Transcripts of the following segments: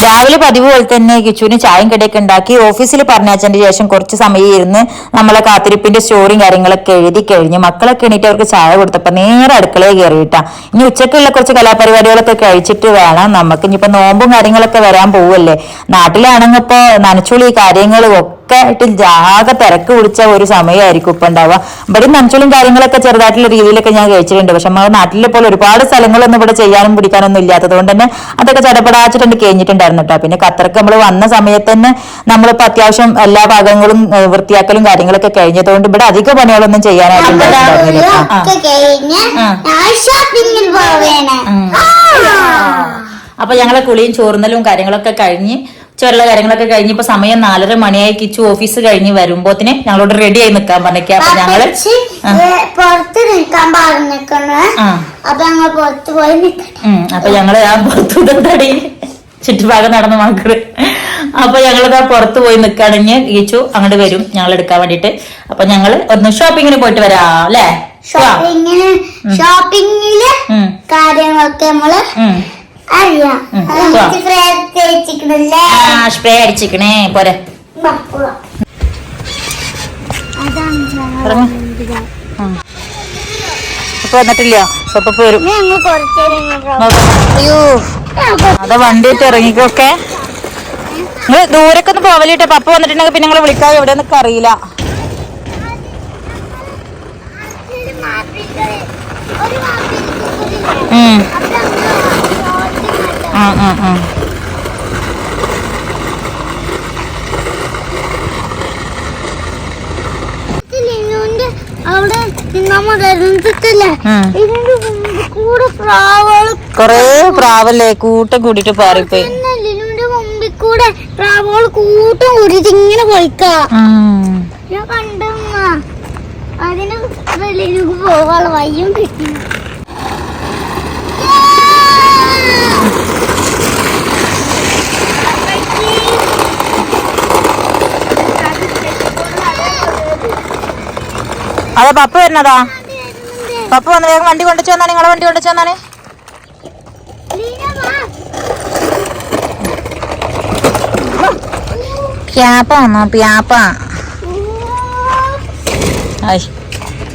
രാവിലെ പതിവ് പോലെ തന്നെ കിച്ചുവിന് ചായയും കടിയൊക്കെ ഉണ്ടാക്കി ഓഫീസിൽ പറഞ്ഞയച്ചതിന് ശേഷം കുറച്ച് സമയം ഇരുന്ന് നമ്മളെ കാത്തിരിപ്പിന്റെ സ്റ്റോറിയും കാര്യങ്ങളൊക്കെ എഴുതി കഴിഞ്ഞ് മക്കളൊക്കെ എണീറ്റ് അവർക്ക് ചായ കൊടുത്തപ്പോ നേരെ അടുക്കളയിൽ കയറിയിട്ടാ. ഇനി ഉച്ചക്കുള്ള കുറച്ച് കലാപരിപാടികളൊക്കെ കഴിച്ചിട്ട് വേണം നമുക്ക്. ഇനിയിപ്പോ നോമ്പും കാര്യങ്ങളൊക്കെ വരാൻ പോവല്ലേ. നാട്ടിലാണെങ്കിൽ ഇപ്പൊ നനച്ചുള്ളി കാര്യങ്ങളും ഒക്കെ ആയിട്ട് ആകെ തിരക്ക് പിടിച്ച ഒരു സമയമായിരിക്കും ഇപ്പൊ ഉണ്ടാവുക. ഇവിടെ നനച്ചുള്ളിയും കാര്യങ്ങളൊക്കെ ചെറുതായിട്ടുള്ള രീതിയിലൊക്കെ ഞാൻ കഴിച്ചിട്ടുണ്ട്. പക്ഷെ നമ്മുടെ നാട്ടിലെ പോലെ ഒരുപാട് സ്ഥലങ്ങളൊന്നും ഇവിടെ ചെയ്യാനും പിടിക്കാനൊന്നും ഇല്ലാത്തത് കൊണ്ട് തന്നെ അതൊക്കെ ചടപടാച്ചിട്ടുണ്ട് കഴിഞ്ഞിട്ടുണ്ടായിരുന്നു കേട്ടോ. പിന്നെ ഖത്തർക്ക് നമ്മൾ വന്ന സമയത്ത് തന്നെ നമ്മളിപ്പോ അത്യാവശ്യം എല്ലാ ഭാഗങ്ങളും വൃത്തിയാക്കലും കാര്യങ്ങളൊക്കെ കഴിഞ്ഞതുകൊണ്ട് ഇവിടെ അധിക പണികളൊന്നും ചെയ്യാനായിട്ടുണ്ടായിരുന്നില്ല. അപ്പൊ ഞങ്ങളെ കുളിയും ചോറുന്നലും കാര്യങ്ങളൊക്കെ കഴിഞ്ഞ് ഉള്ള കാര്യങ്ങളൊക്കെ കഴിഞ്ഞ് ഇപ്പൊ സമയം 4:30 മണിയായി. കിച്ചു ഓഫീസ് കഴിഞ്ഞ് വരുമ്പോത്തിന് ഞങ്ങളോട് റെഡി ആയി നിക്കാൻ പറഞ്ഞേക്കാ. അപ്പൊ ഞങ്ങള് പുറത്ത് നിൽക്കാൻ പറഞ്ഞേക്കണേ. അപ്പൊ ഞങ്ങൾ പുറത്ത് പോയി അപ്പൊ ഞങ്ങള് ആ പുറത്തുതടി ചുറ്റുഭാഗം നടന്ന മക്കള്. അപ്പൊ ഞങ്ങളിതാ പുറത്ത് പോയി നിക്കാണെങ്കിൽ കിച്ചു അങ്ങോട്ട് വരും ഞങ്ങൾ എടുക്കാൻ വേണ്ടിട്ട്. അപ്പൊ ഞങ്ങള് ഒന്ന് ഷോപ്പിങ്ങിന് പോയിട്ട് വരാം അല്ലേ. ഷോപ്പിങ്ങില് കാര്യങ്ങളൊക്കെ നമ്മള് സ്പ്രേ അടിച്ചിക്കണേ പോരെ. ഇപ്പൊ വന്നിട്ടില്ല. ഇപ്പൊ വരും. അയ്യോ അതാ വണ്ടിയിട്ട് ഇറങ്ങിക്കൊക്കെ. നിങ്ങള് ദൂരൊക്കെ ഒന്ന് പോവലിട്ടെ. പപ്പ വന്നിട്ടുണ്ടെങ്കിൽ പിന്നെ നിങ്ങളെ വിളിക്കാതെ എവിടെ നിന്നൊക്കെ അറിയില്ല. അവിടെ കൊറേ പ്രാവല്ലേ കൂട്ടം കൂടിട്ട് പാറിപ്പോയി. മുമ്പിൽ കൂടെ പ്രാവുകൾ കൂട്ടം കൂടിട്ട് ഇങ്ങനെ പോയിക്കാ. ഞാൻ കണ്ടമ്മ അതിന് വെളിയിലേക്ക് പോകാനുള്ള വയ്യും കിട്ടി. അതെ പപ്പ വരുന്നതാ. പപ്പ വന്ന് വേഗം വണ്ടി കൊണ്ടുവച്ചു വന്നാണ്. നിങ്ങളെ വണ്ടി കൊണ്ടുവച്ചു വന്നാണ്.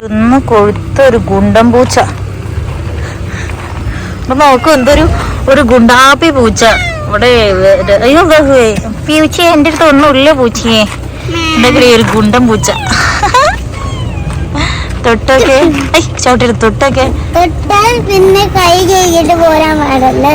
ഇന്ന് കൊഴുത്തൊരു ഗുണ്ടൻ പൂച്ച. നോക്കൂ ഒരു ഗുണ്ടാപ്പി പൂച്ച ഇവിടെ. അയ്യോ പൂച്ച എന്റെ അടുത്ത് ഒന്നുമില്ല പൂച്ചയെ. എന്തെങ്കിലും ഒരു ഗുണ്ടൻ പൂച്ച. തൊട്ടൊക്കെ ചവിട്ടരുത്. തൊട്ടൊക്കെ പിന്നെ കൈ കഴുകിട്ട് പോരാൻ പാടല്ലേ.